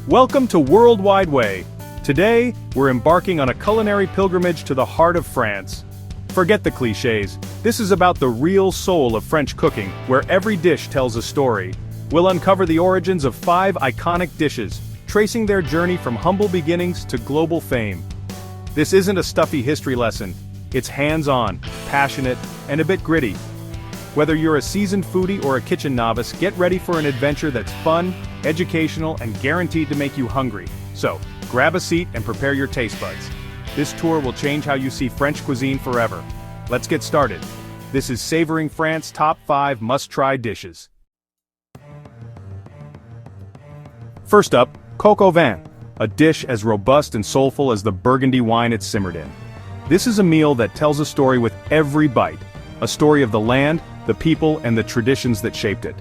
Welcome to World Wide Way. Today, we're embarking on a culinary pilgrimage to the heart of France. Forget the clichés. This is about the real soul of French cooking, where every dish tells a story. We'll uncover the origins of 5 iconic dishes, tracing their journey from humble beginnings to global fame. This isn't a stuffy history lesson. It's hands-on, passionate, and a bit gritty. Whether you're a seasoned foodie or a kitchen novice, get ready for an adventure that's fun, educational, and guaranteed to make you hungry. So, grab a seat and prepare your taste buds. This tour will change how you see French cuisine forever. Let's get started. This is Savoring France Top 5 Must-Try Dishes. First up, coq au vin, a dish as robust and soulful as the Burgundy wine it's simmered in. This is a meal that tells a story with every bite, a story of the land, the people, and the traditions that shaped it.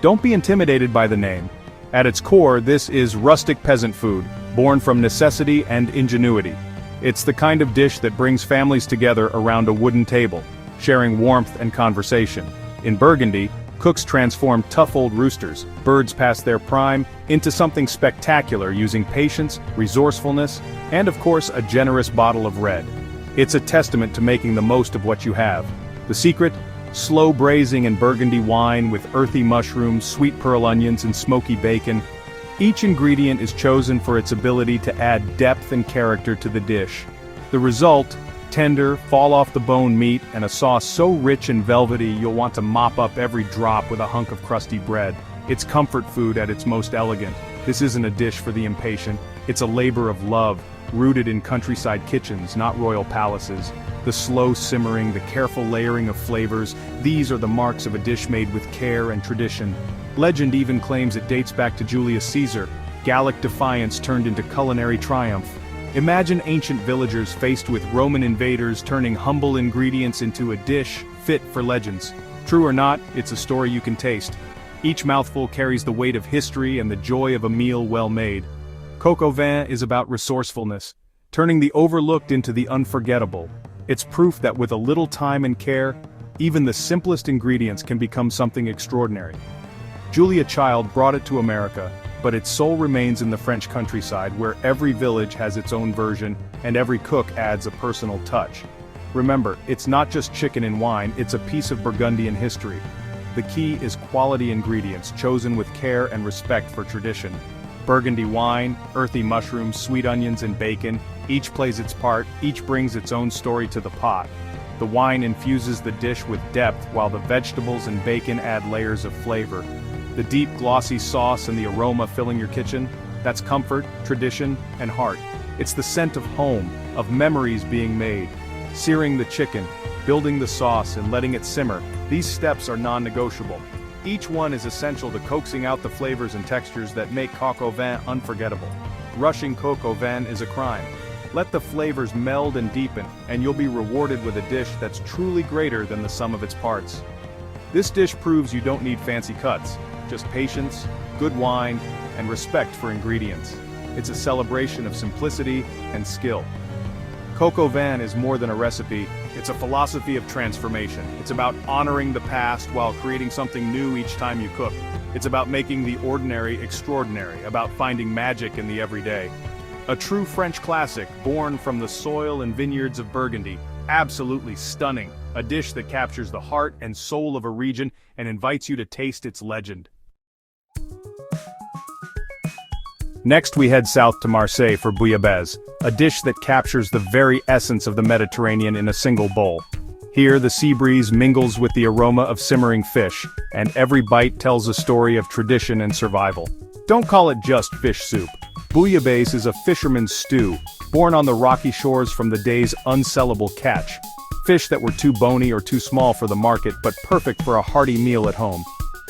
Don't be intimidated by the name. At its core, this is rustic peasant food, born from necessity and ingenuity. It's the kind of dish that brings families together around a wooden table, sharing warmth and conversation. In Burgundy, cooks transform tough old roosters, birds past their prime, into something spectacular using patience, resourcefulness, and of course a generous bottle of red. It's a testament to making the most of what you have. The secret? Slow braising in Burgundy wine with earthy mushrooms, sweet pearl onions, and smoky bacon. Each ingredient is chosen for its ability to add depth and character to the dish. The result? Tender, fall-off-the-bone meat and a sauce so rich and velvety you'll want to mop up every drop with a hunk of crusty bread. It's comfort food at its most elegant. This isn't a dish for the impatient. It's a labor of love, rooted in countryside kitchens, not royal palaces. The slow simmering, the careful layering of flavors, these are the marks of a dish made with care and tradition. Legend even claims it dates back to Julius Caesar, Gallic defiance turned into culinary triumph. Imagine ancient villagers faced with Roman invaders turning humble ingredients into a dish fit for legends. True or not, it's a story you can taste. Each mouthful carries the weight of history and the joy of a meal well made. Coq au vin is about resourcefulness, turning the overlooked into the unforgettable. It's proof that with a little time and care, even the simplest ingredients can become something extraordinary. Julia Child brought it to America, but its soul remains in the French countryside where every village has its own version and every cook adds a personal touch. Remember, it's not just chicken and wine, it's a piece of Burgundian history. The key is quality ingredients chosen with care and respect for tradition. Burgundy wine, earthy mushrooms, sweet onions, and bacon, each plays its part, each brings its own story to the pot. The wine infuses the dish with depth while the vegetables and bacon add layers of flavor. The deep, glossy sauce and the aroma filling your kitchen, that's comfort, tradition, and heart. It's the scent of home, of memories being made. Searing the chicken, building the sauce, and letting it simmer, these steps are non-negotiable. Each one is essential to coaxing out the flavors and textures that make coq au vin unforgettable. Rushing coq au vin is a crime. Let the flavors meld and deepen, and you'll be rewarded with a dish that's truly greater than the sum of its parts. This dish proves you don't need fancy cuts, just patience, good wine, and respect for ingredients. It's a celebration of simplicity and skill. Coq au vin is more than a recipe, it's a philosophy of transformation. It's about honoring the past while creating something new each time you cook. It's about making the ordinary extraordinary, about finding magic in the everyday. A true French classic, born from the soil and vineyards of Burgundy. Absolutely stunning. A dish that captures the heart and soul of a region and invites you to taste its legend. Next we head south to Marseille for bouillabaisse, a dish that captures the very essence of the Mediterranean in a single bowl. Here the sea breeze mingles with the aroma of simmering fish, and every bite tells a story of tradition and survival. Don't call it just fish soup. Bouillabaisse is a fisherman's stew, born on the rocky shores from the day's unsellable catch. Fish that were too bony or too small for the market but perfect for a hearty meal at home.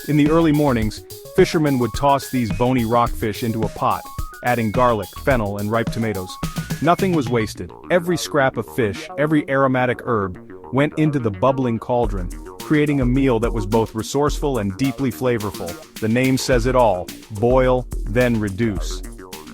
In the early mornings, fishermen would toss these bony rockfish into a pot, adding garlic, fennel, and ripe tomatoes. Nothing was wasted. Every scrap of fish, every aromatic herb, went into the bubbling cauldron, creating a meal that was both resourceful and deeply flavorful. The name says it all: boil, then reduce.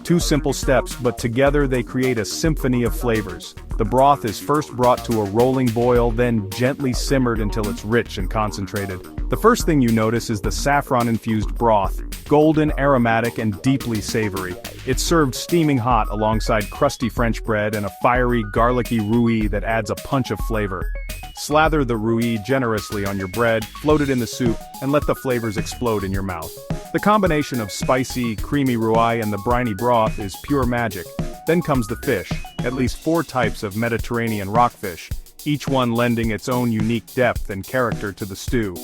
Two simple steps, but together they create a symphony of flavors. The broth is first brought to a rolling boil, then gently simmered until it's rich and concentrated. The first thing you notice is the saffron-infused broth, golden, aromatic, and deeply savory. It's served steaming hot alongside crusty French bread and a fiery, garlicky rouille that adds a punch of flavor. Slather the rouille generously on your bread, float it in the soup, and let the flavors explode in your mouth. The combination of spicy, creamy rouille and the briny broth is pure magic. Then comes the fish, at least 4 types of Mediterranean rockfish, each one lending its own unique depth and character to the stew.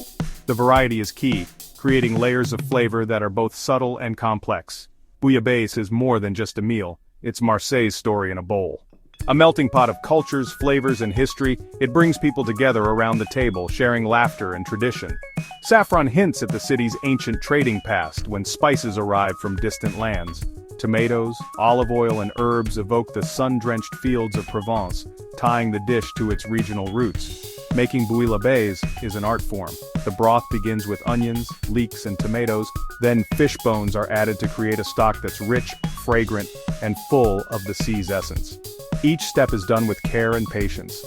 The variety is key, creating layers of flavor that are both subtle and complex. Bouillabaisse is more than just a meal, it's Marseille's story in a bowl. A melting pot of cultures, flavors, and history, it brings people together around the table, sharing laughter and tradition. Saffron hints at the city's ancient trading past when spices arrived from distant lands. Tomatoes, olive oil, and herbs evoke the sun-drenched fields of Provence, tying the dish to its regional roots. Making bouillabaisse is an art form. The broth begins with onions, leeks, and tomatoes, then fish bones are added to create a stock that's rich, fragrant, and full of the sea's essence. Each step is done with care and patience.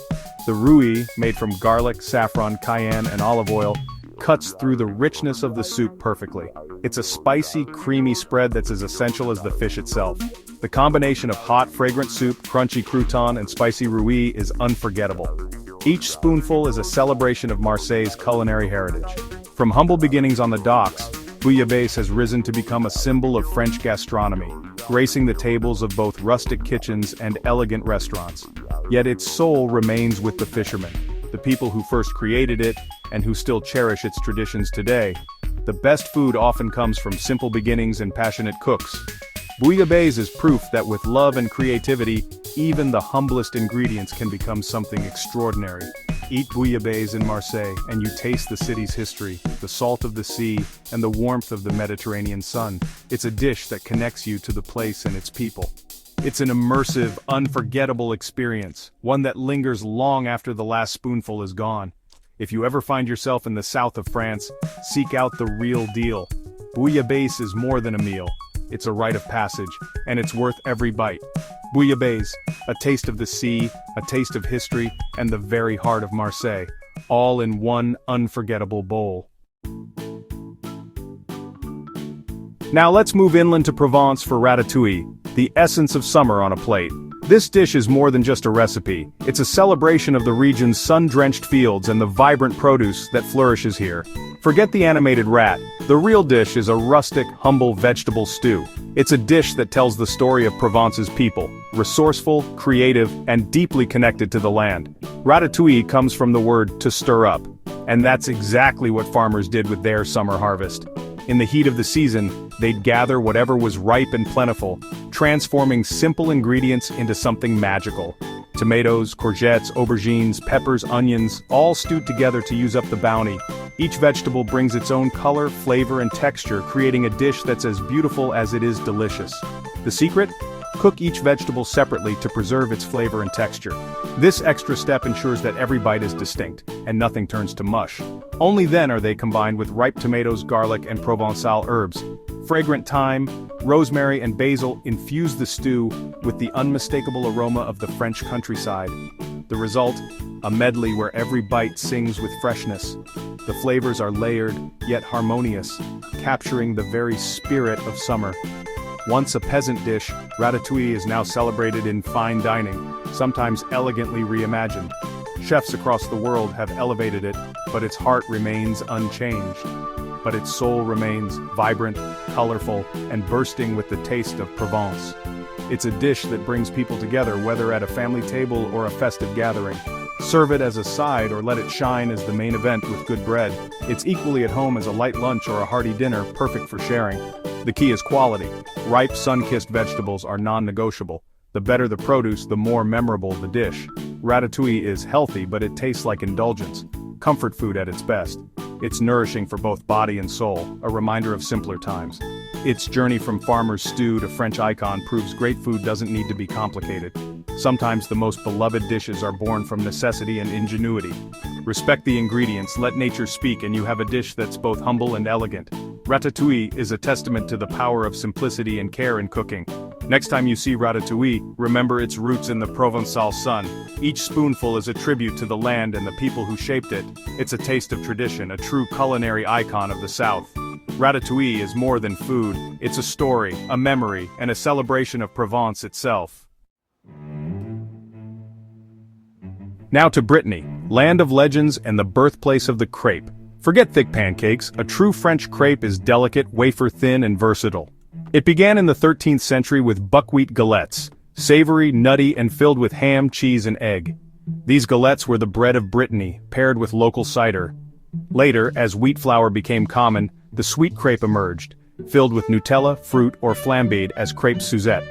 The rouille, made from garlic, saffron, cayenne, and olive oil, cuts through the richness of the soup perfectly. It's a spicy, creamy spread that's as essential as the fish itself. The combination of hot, fragrant soup, crunchy crouton, and spicy rouille is unforgettable. Each spoonful is a celebration of Marseille's culinary heritage. From humble beginnings on the docks, bouillabaisse has risen to become a symbol of French gastronomy, gracing the tables of both rustic kitchens and elegant restaurants. Yet its soul remains with the fishermen, the people who first created it and who still cherish its traditions today. The best food often comes from simple beginnings and passionate cooks. Bouillabaisse is proof that with love and creativity, even the humblest ingredients can become something extraordinary. Eat bouillabaisse in Marseille, and you taste the city's history, the salt of the sea, and the warmth of the Mediterranean sun. It's a dish that connects you to the place and its people. It's an immersive, unforgettable experience, one that lingers long after the last spoonful is gone. If you ever find yourself in the south of France, seek out the real deal. Bouillabaisse is more than a meal. It's a rite of passage, and it's worth every bite. Bouillabaisse, a taste of the sea, a taste of history, and the very heart of Marseille, all in one unforgettable bowl. Now let's move inland to Provence for ratatouille, the essence of summer on a plate. This dish is more than just a recipe. It's a celebration of the region's sun-drenched fields and the vibrant produce that flourishes here. Forget the animated rat. The real dish is a rustic, humble vegetable stew. It's a dish that tells the story of Provence's people, resourceful, creative, and deeply connected to the land. Ratatouille comes from the word to stir up, and that's exactly what farmers did with their summer harvest. In the heat of the season, they'd gather whatever was ripe and plentiful, transforming simple ingredients into something magical. Tomatoes, courgettes, aubergines, peppers, onions, all stewed together to use up the bounty. Each vegetable brings its own color, flavor, and texture, creating a dish that's as beautiful as it is delicious. The secret? Cook each vegetable separately to preserve its flavor and texture. This extra step ensures that every bite is distinct, and nothing turns to mush. Only then are they combined with ripe tomatoes, garlic, and Provençal herbs. Fragrant thyme, rosemary, and basil infuse the stew with the unmistakable aroma of the French countryside. The result? A medley where every bite sings with freshness. The flavors are layered, yet harmonious, capturing the very spirit of summer. Once a peasant dish, ratatouille is now celebrated in fine dining, sometimes elegantly reimagined. Chefs across the world have elevated it, but its heart remains unchanged. But its soul remains vibrant, colorful, and bursting with the taste of Provence. It's a dish that brings people together, whether at a family table or a festive gathering. Serve it as a side or let it shine as the main event with good bread. It's equally at home as a light lunch or a hearty dinner, perfect for sharing. The key is quality. Ripe, sun-kissed vegetables are non-negotiable. The better the produce, the more memorable the dish. Ratatouille is healthy, but it tastes like indulgence. Comfort food at its best. It's nourishing for both body and soul, a reminder of simpler times. Its journey from farmer's stew to French icon proves great food doesn't need to be complicated. Sometimes the most beloved dishes are born from necessity and ingenuity. Respect the ingredients, let nature speak, and you have a dish that's both humble and elegant. Ratatouille is a testament to the power of simplicity and care in cooking. Next time you see ratatouille, remember its roots in the Provençal sun. Each spoonful is a tribute to the land and the people who shaped it. It's a taste of tradition, a true culinary icon of the South. Ratatouille is more than food, it's a story, a memory, and a celebration of Provence itself. Now to Brittany, land of legends and the birthplace of the crepe. Forget thick pancakes, a true French crepe is delicate, wafer-thin, and versatile. It began in the 13th century with buckwheat galettes, savory, nutty, and filled with ham, cheese, and egg. These galettes were the bread of Brittany, paired with local cider. Later, as wheat flour became common, the sweet crepe emerged, filled with Nutella, fruit, or flambéed as crepe Suzette.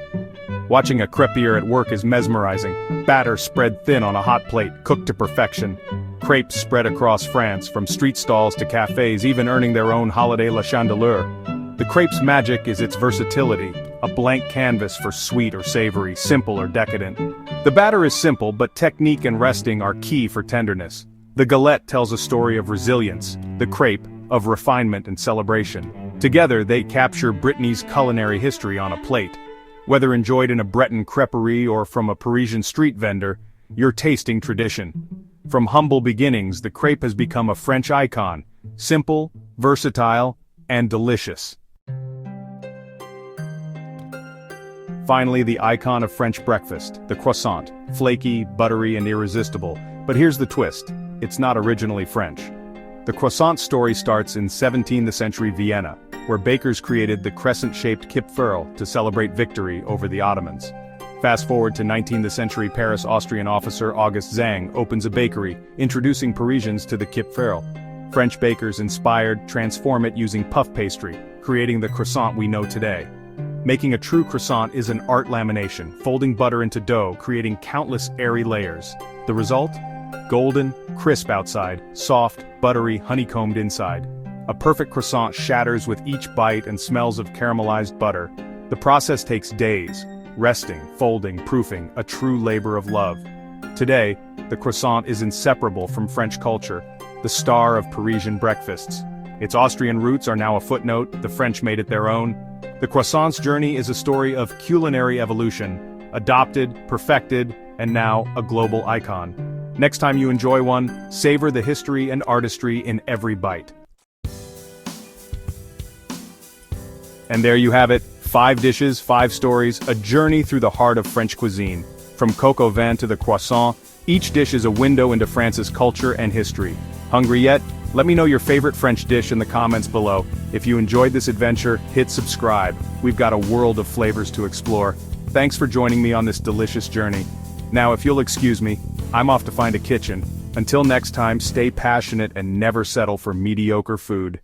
Watching a crepier at work is mesmerizing. Batter spread thin on a hot plate, cooked to perfection. Crepes spread across France, from street stalls to cafes, even earning their own holiday La Chandeleur. The crepe's magic is its versatility, a blank canvas for sweet or savory, simple or decadent. The batter is simple, but technique and resting are key for tenderness. The galette tells a story of resilience, the crepe, of refinement and celebration. Together, they capture Brittany's culinary history on a plate. Whether enjoyed in a Breton creperie or from a Parisian street vendor, you're tasting tradition. From humble beginnings, the crepe has become a French icon, simple, versatile, and delicious. Finally, the icon of French breakfast, the croissant, flaky, buttery, and irresistible. But here's the twist, it's not originally French. The croissant story starts in 17th century Vienna, where bakers created the crescent-shaped kipferl to celebrate victory over the Ottomans. Fast forward to 19th century Paris Austrian officer Auguste Zang opens a bakery, introducing Parisians to the kipferl. French bakers inspired, transform it using puff pastry, creating the croissant we know today. Making a true croissant is an art lamination, folding butter into dough, creating countless airy layers. The result? Golden, crisp outside, soft, buttery, honeycombed inside. A perfect croissant shatters with each bite and smells of caramelized butter. The process takes days. Resting, folding, proofing, a true labor of love. Today, the croissant is inseparable from French culture, the star of Parisian breakfasts. Its Austrian roots are now a footnote, the French made it their own. The croissant's journey is a story of culinary evolution, adopted, perfected, and now a global icon. Next time you enjoy one, savor the history and artistry in every bite. And there you have it, 5 dishes, 5 stories, a journey through the heart of French cuisine. From coq au vin to the croissant, each dish is a window into France's culture and history. Hungry yet? Let me know your favorite French dish in the comments below. If you enjoyed this adventure, hit subscribe. We've got a world of flavors to explore. Thanks for joining me on this delicious journey. Now, if you'll excuse me, I'm off to find a kitchen. Until next time, stay passionate and never settle for mediocre food.